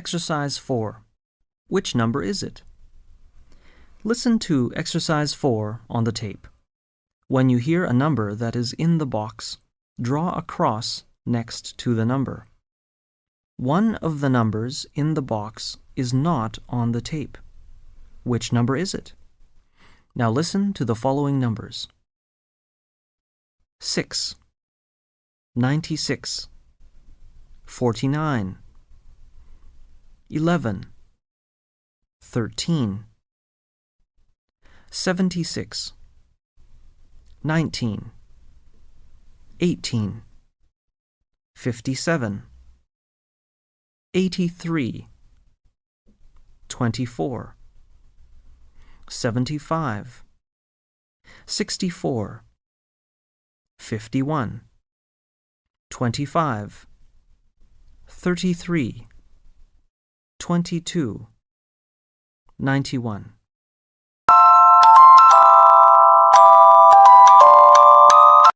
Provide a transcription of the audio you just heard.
Exercise 4. Which number is it? Listen to Exercise 4 on the tape. When you hear a number that is in the box, draw a cross next to the number. One of the numbers in the box is not on the tape. Which number is it? Now listen to the following numbers: 6, 96, 49, 11, 13, 76, 19, 18, 57, 83, 24, 75, 64, 51, 25, 33, 22, 91.